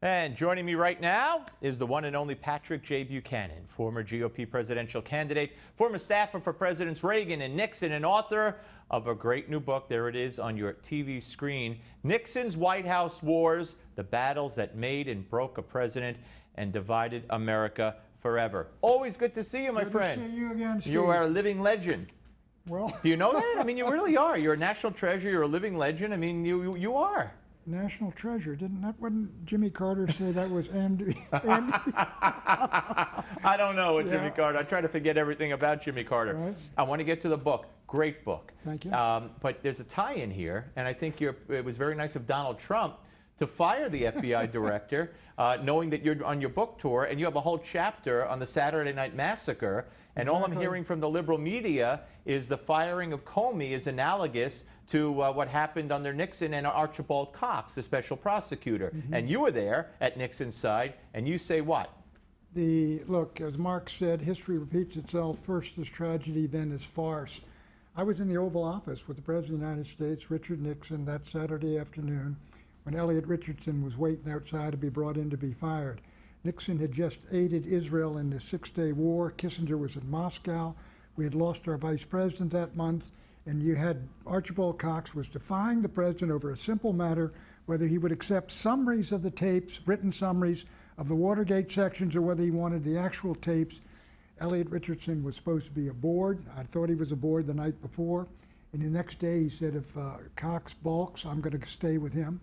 And joining me right now is the one and only Patrick J. Buchanan, former GOP presidential candidate, former staffer for Presidents Reagan and Nixon, and author of a great new book. There it is on your TV screen, Nixon's White House Wars, the battles that made and broke a president and divided America forever. Always good to see you, my friend. Good to see you again, Steve. You are a living legend. Well, do you know that? I mean, you really are. You're a national treasure. You're a living legend. I mean, you are. National treasure. Wouldn't Jimmy Carter say that was Andy? I don't know what Jimmy Carter. I try to forget everything about Jimmy Carter. Right. I want to get to the book. Great book. Thank you. But there's a tie-in here, and I think it was very nice of Donald Trump to fire the FBI director, knowing that you're on your book tour, and you have a whole chapter on the Saturday Night Massacre. And all I'm hearing from the liberal media is the firing of Comey is analogous to what happened under Nixon and Archibald Cox, the special prosecutor. And you were there at Nixon's side, and you say what? Look, as Marx said, history repeats itself, first as tragedy, then as farce. I was in the Oval Office with the President of the United States, Richard Nixon, that Saturday afternoon when Elliot Richardson was waiting outside to be brought in to be fired. Nixon had just aided Israel in the Six-Day War. Kissinger was in Moscow. We had lost our vice president that month. And you had Archibald Cox was defying the president over a simple matter, whether he would accept summaries of the tapes, written summaries of the Watergate sections, or whether he wanted the actual tapes. Elliot Richardson was supposed to be aboard. I thought he was aboard the night before. And the next day he said, if Cox balks, I'm going to stay with him.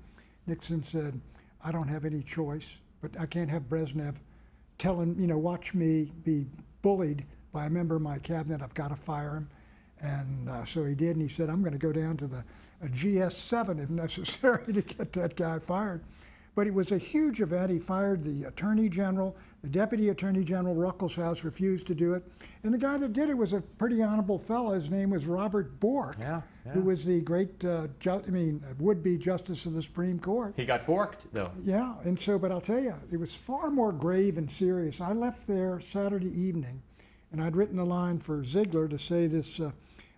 Nixon said, I don't have any choice, but I can't have Brezhnev telling, watch me be bullied by a member of my cabinet. I've got to fire him. And so he did, and he said, I'm going to go down to a GS7 if necessary to get that guy fired. But it was a huge event. He fired the Attorney General. The Deputy Attorney General, Ruckelshaus, refused to do it. And the guy that did it was a pretty honorable fellow. His name was Robert Bork, who was the great, would-be Justice of the Supreme Court. He got borked, though. Yeah, and so, but I'll tell you, it was far more grave and serious. I left there Saturday evening, and I'd written a line for Ziegler to say this,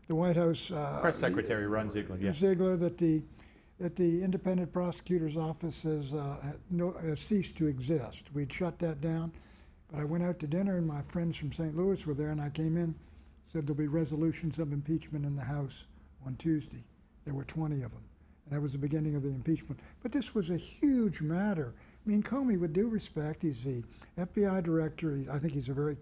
the White House press secretary Ron Ziegler, Ziegler, that the independent prosecutor's office has ceased to exist. We'd shut that down, but I went out to dinner, and my friends from St. Louis were there, and I came in, said there'll be resolutions of impeachment in the House on Tuesday. There were 20 of them, and that was the beginning of the impeachment. But this was a huge matter. I mean, Comey, with due respect, he's the FBI director. I think he's a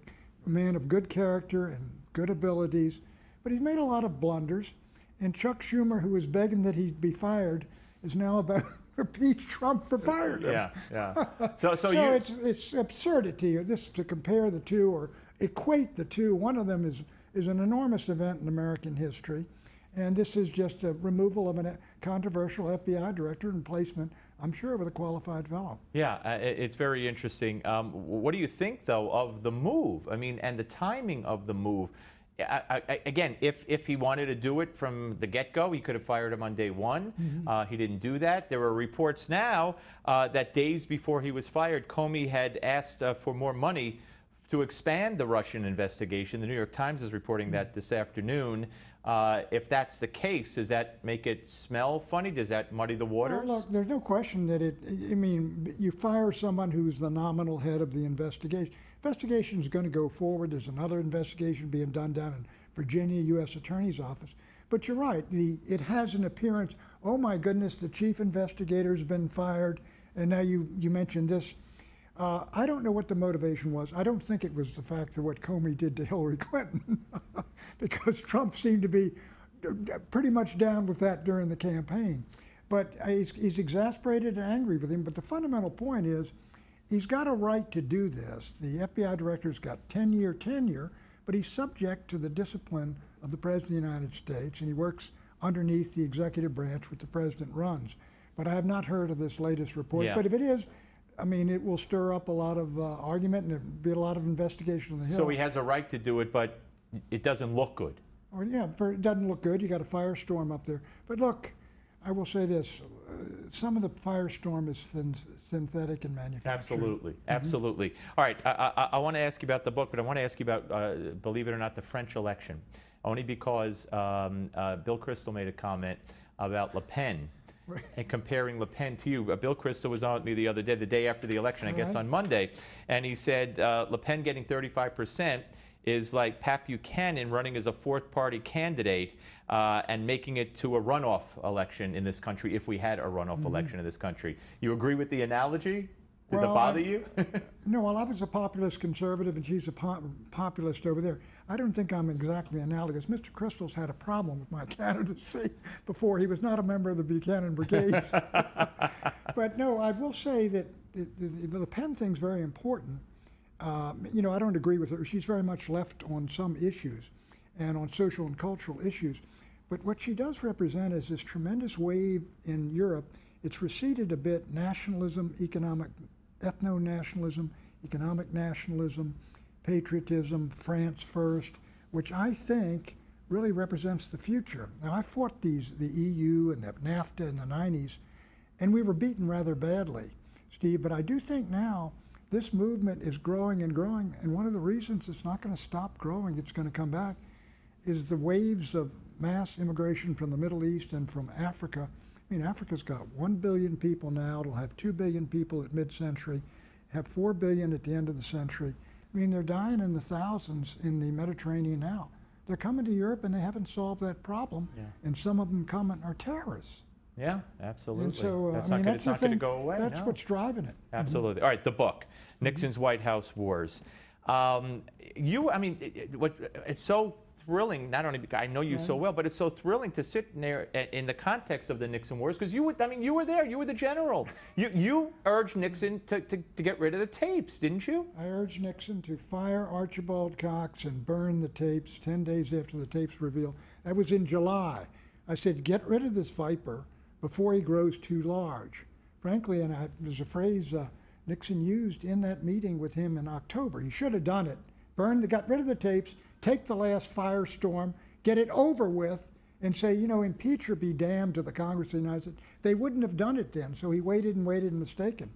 man of good character and good abilities, but he's made a lot of blunders. And Chuck Schumer, who was begging that he be fired, is now about to impeach Trump for firing him. Yeah. So it's absurdity to compare the two or equate the two. One of them is an enormous event in American history, and this is just a removal of a controversial FBI director and placement, I'm sure, with a qualified fellow. Yeah, it's very interesting. What do you think, though, of the move? I mean, and the timing of the move. Again, if he wanted to do it from the get-go, he could have fired him on day one. He didn't do that. There are reports now that days before he was fired, Comey had asked for more money to expand the Russian investigation. The New York Times is reporting that this afternoon. If that's the case, does that make it smell funny? Does that muddy the waters? Well, look, there's no question that you fire someone who's the nominal head of the investigation. Investigation is going to go forward. There's another investigation being done down in Virginia, U.S. Attorney's Office. But you're right, it has an appearance, oh my goodness, the chief investigator's been fired, and now you mentioned this. I don't know what the motivation was. I don't think it was the fact of what Comey did to Hillary Clinton, because Trump seemed to be pretty much down with that during the campaign. But he's exasperated and angry with him. But the fundamental point is, he's got a right to do this. The FBI director's got 10-year tenure, but he's subject to the discipline of the President of the United States, and he works underneath the executive branch, which the President runs. But I have not heard of this latest report. But if it is, I mean, it will stir up a lot of argument, and there'll be a lot of investigation on the Hill. So he has a right to do it, but it doesn't look good. Or it doesn't look good. You got a firestorm up there. But look, I will say this: some of the firestorm is synthetic in manufacturing. Absolutely. All right, I want to ask you about the book, but I want to ask you about, believe it or not, the French election, only because Bill Kristol made a comment about Le Pen and comparing Le Pen to you. Bill Kristol was on with me the other day, the day after the election, I guess on Monday, and he said Le Pen getting 35% is like Pat Buchanan running as a fourth-party candidate and making it to a runoff election in this country if we had a runoff election in this country. You agree with the analogy? Does it bother you? No, well, I was a populist conservative and she's a populist over there. I don't think I'm exactly analogous. Mr. Kristol's had a problem with my candidacy before. He was not a member of the Buchanan Brigades. But no, I will say that the Le Pen thing's very important. You know, I don't agree with her. She's very much left on some issues and on social and cultural issues. But what she does represent is this tremendous wave in Europe. It's receded a bit, nationalism, ethno-nationalism, economic nationalism, patriotism, France first, which I think really represents the future. Now, I fought the EU and the NAFTA in the 90s, and we were beaten rather badly, Steve, but I do think now this movement is growing and growing, and one of the reasons it's not going to stop growing, it's going to come back, is the waves of mass immigration from the Middle East and from Africa. I mean, Africa's got 1 billion people now. It'll have 2 billion people at mid-century, have 4 billion at the end of the century. I mean, they're dying in the thousands in the Mediterranean now. They're coming to Europe and they haven't solved that problem, and some of them coming are terrorists. Yeah, absolutely. And so, that's I mean, it's not going to go away. That's what's driving it. Absolutely. All right, the book, Nixon's White House Wars. I mean, it's so thrilling, not only because I know you so well, but it's so thrilling to sit there in the context of the Nixon Wars, because you were there, you were the general. You urged Nixon to get rid of the tapes, didn't you? I urged Nixon to fire Archibald Cox and burn the tapes 10 days after the tapes were revealed. That was in July. I said, get rid of this viper before he grows too large. Frankly, and there's a phrase Nixon used in that meeting with him in October. He should have done it. Got rid of the tapes, take the last firestorm, get it over with, and say, you know, impeach or be damned to the Congress of the United States. They wouldn't have done it then, so he waited and waited and mistaken.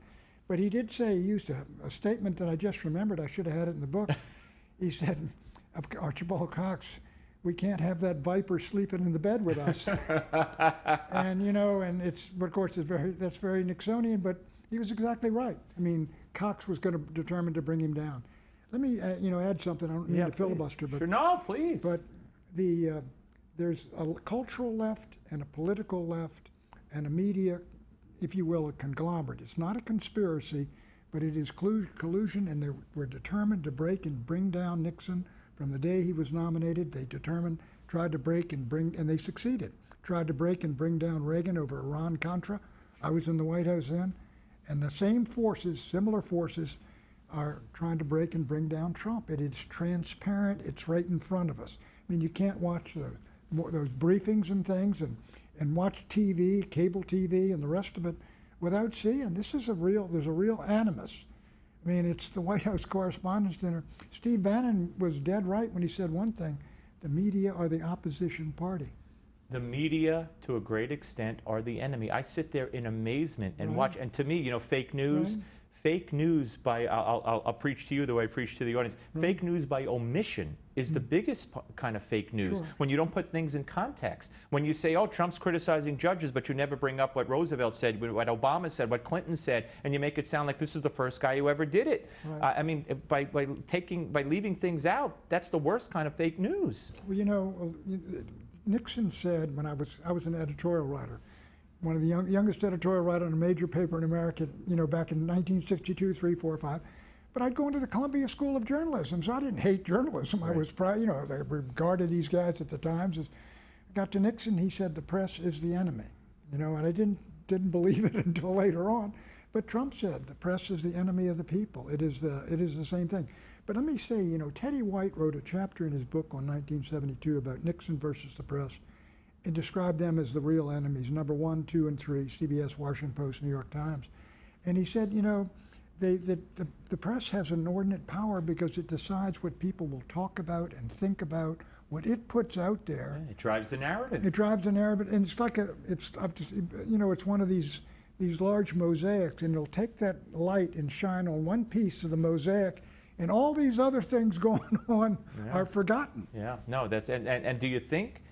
But he did say, he used a statement that I just remembered, I should have had it in the book. He said, of Archibald Cox, we can't have that viper sleeping in the bed with us. And, you know, and it's, of course, that's very Nixonian, but he was exactly right. I mean, Cox was going to determine to bring him down. Let me, you know, add something. I don't mean to filibuster, but sure, no, please. But there's a cultural left and a political left and a media, if you will, a conglomerate. It's not a conspiracy, but it is collusion, and they were determined to break and bring down Nixon from the day he was nominated. They tried to break and bring, and they succeeded. Tried to break and bring down Reagan over Iran-Contra. I was in the White House then, and the same forces, similar forces, are trying to break and bring down Trump. It is transparent. It's right in front of us. I mean, you can't watch those briefings and things and watch TV, cable TV, and the rest of it without seeing. There's a real animus. I mean, it's the White House Correspondents' Dinner. Steve Bannon was dead right when he said one thing: the media are the opposition party. The media, to a great extent, are the enemy. I sit there in amazement and watch, and to me, you know, fake news. Right. Fake news by, I'll preach to you the way I preach to the audience. Fake news by omission is the biggest kind of fake news. Sure. When you don't put things in context. When you say, oh, Trump's criticizing judges, but you never bring up what Roosevelt said, what Obama said, what Clinton said, and you make it sound like this is the first guy who ever did it. Right. I mean, by leaving things out, that's the worst kind of fake news. Well, you know, Nixon said, when I was an editorial writer, one of the youngest editorial writer on a major paper in America, you know, back in 1962, 3, 4, 5. But I'd go into the Columbia School of Journalism, so I didn't hate journalism. Right. I was proud, you know, they regarded these guys at the Times as. I got to Nixon, he said the press is the enemy, you know, and I didn't believe it until later on. But Trump said the press is the enemy of the people. It is the same thing. But let me say, you know, Teddy White wrote a chapter in his book on 1972 about Nixon versus the press. And described them as the real enemies, number 1, 2, and 3, CBS, Washington Post, New York Times. And he said, you know, the press has inordinate power because it decides what people will talk about and think about, what it puts out there. Yeah, it drives the narrative. It drives the narrative, and it's like you know, it's one of these large mosaics, and it'll take that light and shine on one piece of the mosaic, and all these other things going on are forgotten. Yeah, no, and do you think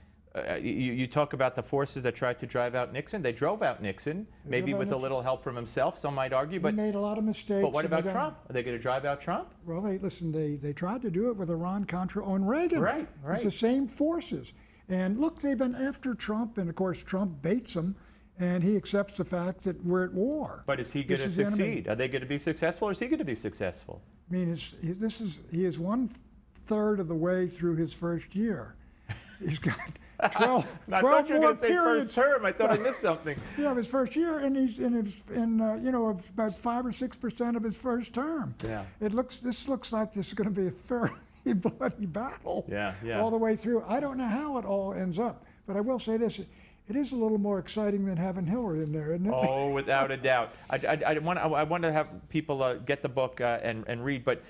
You talk about the forces that tried to drive out Nixon. They drove out Nixon, maybe with a little help from himself, some might argue. He made a lot of mistakes. But what about Trump? Are they going to drive out Trump? Well, they tried to do it with Iran, Contra, and Reagan. Right. It's the same forces. And look, they've been after Trump, and of course Trump baits them, and he accepts the fact that we're at war. But is he going to succeed? Are they going to be successful, or is he going to be successful? I mean, he is 1/3 of the way through his first year. He's got 12 I thought you were more going to say periods. first term. I thought I missed something. Yeah, his first year, and he's in about 5 or 6% of his first term. Yeah. This looks like this is going to be a fairly bloody battle. Yeah. All the way through. I don't know how it all ends up, but I will say this: it is a little more exciting than having Hillary in there, isn't it? Oh, without a doubt. I want to have people get the book and read, but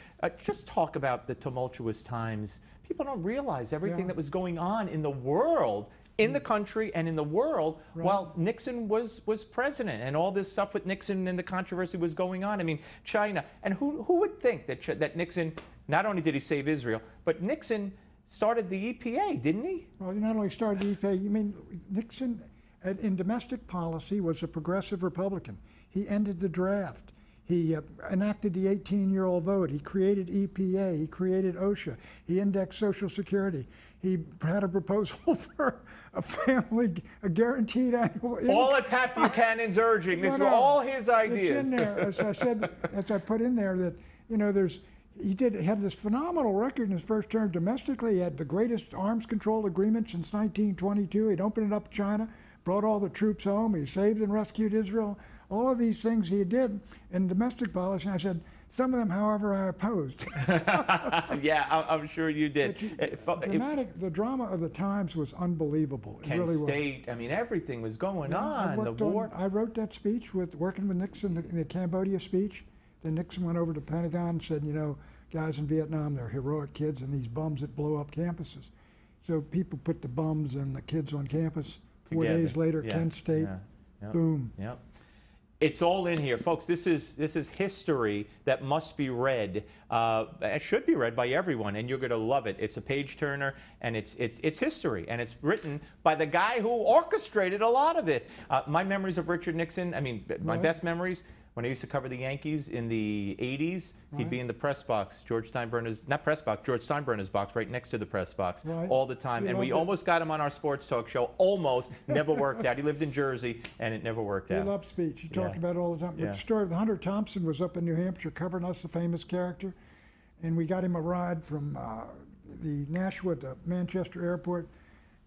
just talk about the tumultuous times. People don't realize everything that was going on in the world, in the country and in the world, while Nixon was president, and all this stuff with Nixon and the controversy was going on. I mean, China, and who would think that Nixon, not only did he save Israel, but Nixon started the EPA, didn't he? Well, he not only started the EPA, you mean Nixon in domestic policy was a progressive Republican. He ended the draft. He enacted the 18-year-old vote. He created EPA. He created OSHA. He indexed Social Security. He had a proposal for a guarenteed annual income. All at Pat Buchanan's urging. These were all his ideas. It's in there, as I said, as I put in there, that he had this phenomenal record in his first term domestically. He had the greatest arms control agreement since 1922. He'd opened it up to China, brought all the troops home. He saved and rescued Israel. All of these things he did in domestic policy. And I said, some of them, however, I opposed. Yeah, I'm sure you did. The drama of the times was unbelievable. It really was. I mean, everything was going on. The war. I wrote that speech working with Nixon, the Cambodia speech. Then Nixon went over to the Pentagon and said, guys in Vietnam, they're heroic kids and these bums that blow up campuses. So people put the bums and the kids on campus. 4 days later, Kent State, boom. Yep. It's all in here, folks. This is history that must be read. It should be read by everyone, and you're going to love it. It's a page turner, and it's history, and it's written by the guy who orchestrated a lot of it. My memories of Richard Nixon. I mean, my best memories. When I used to cover the Yankees in the 80s, he'd be in the press box, George Steinbrenner's box, right next to the press box, all the time. And we almost got him on our sports talk show, almost, never worked out. He lived in Jersey, and it never worked out. He loved speech. He talked about it all the time. The story of Hunter Thompson was up in New Hampshire covering us, the famous character, and we got him a ride from the Nashua to Manchester Airport.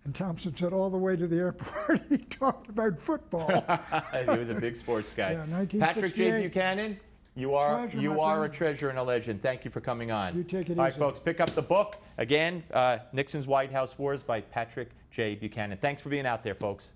And Thompson said all the way to the airport, he talked about football. He was a big sports guy. Yeah, 1968. Patrick J. Buchanan, you are Pleasure, a treasure and a legend. Thank you for coming on. You take it easy. All right, folks, pick up the book. Again, Nixon's White House Wars by Patrick J. Buchanan. Thanks for being out there, folks.